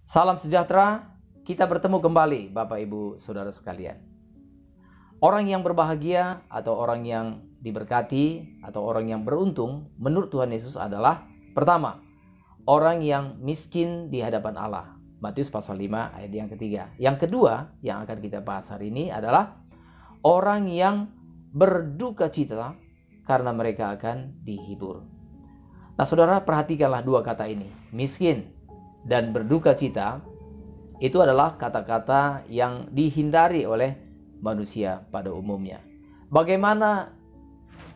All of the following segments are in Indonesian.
Salam sejahtera, kita bertemu kembali Bapak Ibu Saudara sekalian. Orang yang berbahagia atau orang yang diberkati atau orang yang beruntung menurut Tuhan Yesus adalah pertama, orang yang miskin di hadapan Allah. Matius pasal 5 ayat yang ketiga. Yang kedua yang akan kita bahas hari ini adalah orang yang berduka cita karena mereka akan dihibur. Nah saudara, perhatikanlah dua kata ini, miskin dan berduka cita. Itu adalah kata-kata yang dihindari oleh manusia pada umumnya. Bagaimana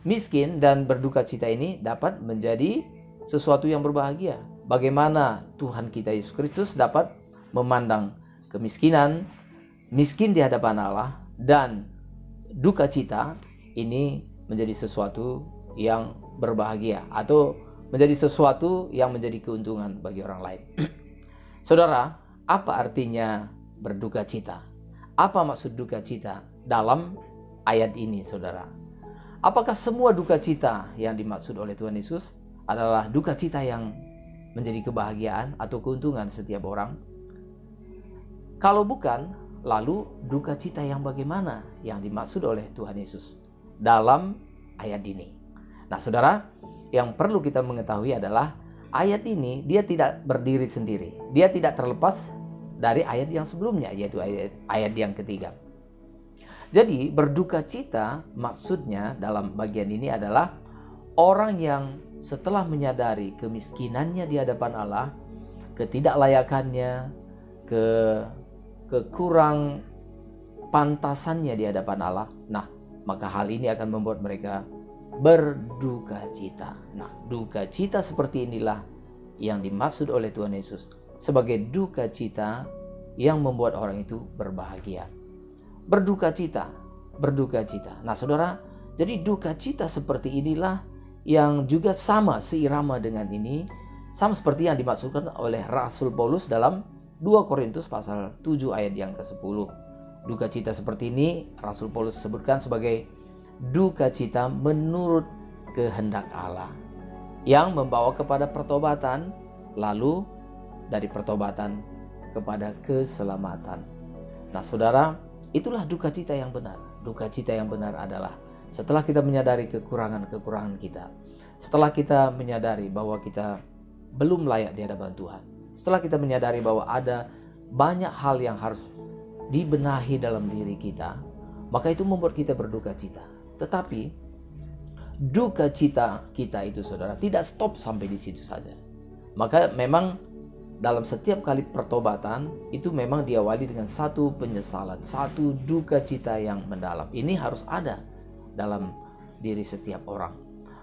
miskin dan berduka cita ini dapat menjadi sesuatu yang berbahagia? Bagaimana Tuhan kita Yesus Kristus dapat memandang kemiskinan, miskin di hadapan Allah, dan duka cita ini menjadi sesuatu yang berbahagia atau menjadi sesuatu yang menjadi keuntungan bagi orang lain. Saudara, apa artinya berduka cita? Apa maksud duka cita dalam ayat ini, saudara? Apakah semua duka cita yang dimaksud oleh Tuhan Yesus adalah duka cita yang menjadi kebahagiaan atau keuntungan setiap orang? Kalau bukan, lalu duka cita yang bagaimana yang dimaksud oleh Tuhan Yesus dalam ayat ini? Nah, saudara, yang perlu kita mengetahui adalah ayat ini dia tidak berdiri sendiri. Dia tidak terlepas dari ayat yang sebelumnya, yaitu ayat yang ketiga. Jadi berduka cita maksudnya dalam bagian ini adalah orang yang setelah menyadari kemiskinannya di hadapan Allah, ketidaklayakannya, kekurang pantasannya di hadapan Allah. Nah, maka hal ini akan membuat mereka berduka cita. Nah, duka cita seperti inilah yang dimaksud oleh Tuhan Yesus sebagai duka cita yang membuat orang itu berbahagia. Berduka cita, berduka cita. Nah, saudara, jadi duka cita seperti inilah yang juga sama seirama dengan ini, sama seperti yang dimaksudkan oleh Rasul Paulus dalam 2 Korintus pasal 7 ayat yang ke-10. Duka cita seperti ini Rasul Paulus sebutkan sebagai duka cita menurut kehendak Allah yang membawa kepada pertobatan, lalu dari pertobatan kepada keselamatan. Nah saudara, itulah duka cita yang benar. Duka cita yang benar adalah setelah kita menyadari kekurangan kita, setelah kita menyadari bahwa kita belum layak di hadapan Tuhan, setelah kita menyadari bahwa ada banyak hal yang harus dibenahi dalam diri kita, maka itu membuat kita berduka cita. Tetapi duka cita kita itu, saudara, tidak stop sampai di situ saja. Maka memang dalam setiap kali pertobatan itu memang diawali dengan satu penyesalan, satu duka cita yang mendalam. Ini harus ada dalam diri setiap orang.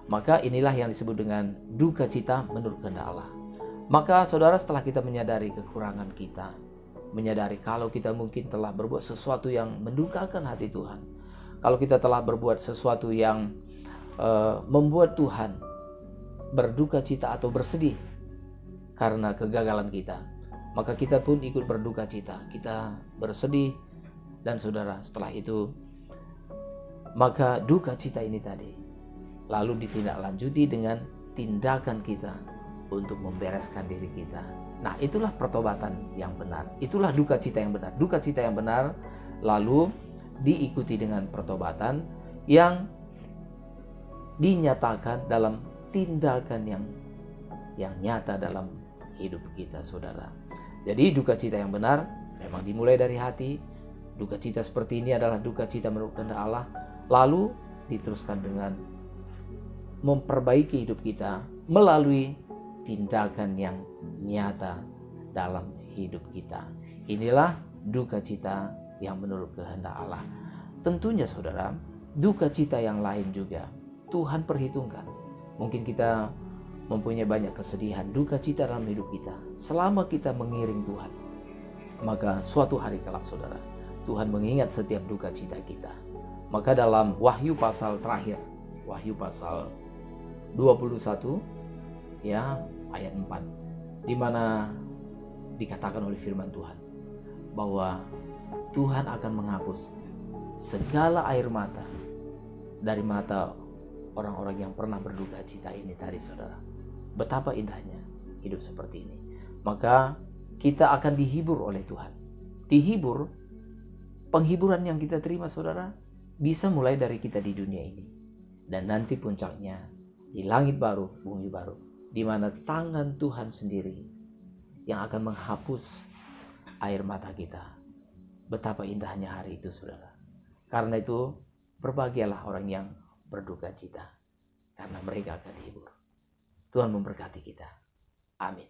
Maka inilah yang disebut dengan duka cita menurut kehendak Allah. Maka saudara, setelah kita menyadari kekurangan kita, menyadari kalau kita mungkin telah berbuat sesuatu yang mendukakan hati Tuhan, kalau kita telah berbuat sesuatu yang membuat Tuhan berduka cita atau bersedih karena kegagalan kita, maka kita pun ikut berduka cita, kita bersedih. Dan saudara, setelah itu maka duka cita ini tadi lalu ditindaklanjuti dengan tindakan kita untuk membereskan diri kita. Nah, itulah pertobatan yang benar, itulah duka cita yang benar. Duka cita yang benar lalu diikuti dengan pertobatan yang dinyatakan dalam tindakan yang nyata dalam hidup kita, saudara. Jadi duka cita yang benar memang dimulai dari hati. Duka cita seperti ini adalah duka cita menurut kehendak Allah, lalu diteruskan dengan memperbaiki hidup kita melalui tindakan yang nyata dalam hidup kita. Inilah duka cita yang menurut kehendak Allah. Tentunya saudara, duka cita yang lain juga Tuhan perhitungkan. Mungkin kita mempunyai banyak kesedihan, duka cita dalam hidup kita selama kita mengiring Tuhan. Maka suatu hari kelak, saudara, Tuhan mengingat setiap duka cita kita. Maka dalam Wahyu pasal terakhir, Wahyu pasal 21 ya ayat 4, di mana dikatakan oleh firman Tuhan bahwa Tuhan akan menghapus segala air mata dari mata orang-orang yang pernah berduka cita ini tadi, saudara. Betapa indahnya hidup seperti ini. Maka kita akan dihibur oleh Tuhan. Dihibur, penghiburan yang kita terima saudara, bisa mulai dari kita di dunia ini. Dan nanti puncaknya di langit baru, bumi baru, di mana tangan Tuhan sendiri yang akan menghapus air mata kita. Betapa indahnya hari itu saudara. Karena itu berbahagialah orang yang berduka cita, karena mereka akan dihibur. Tuhan memberkati kita. Amin.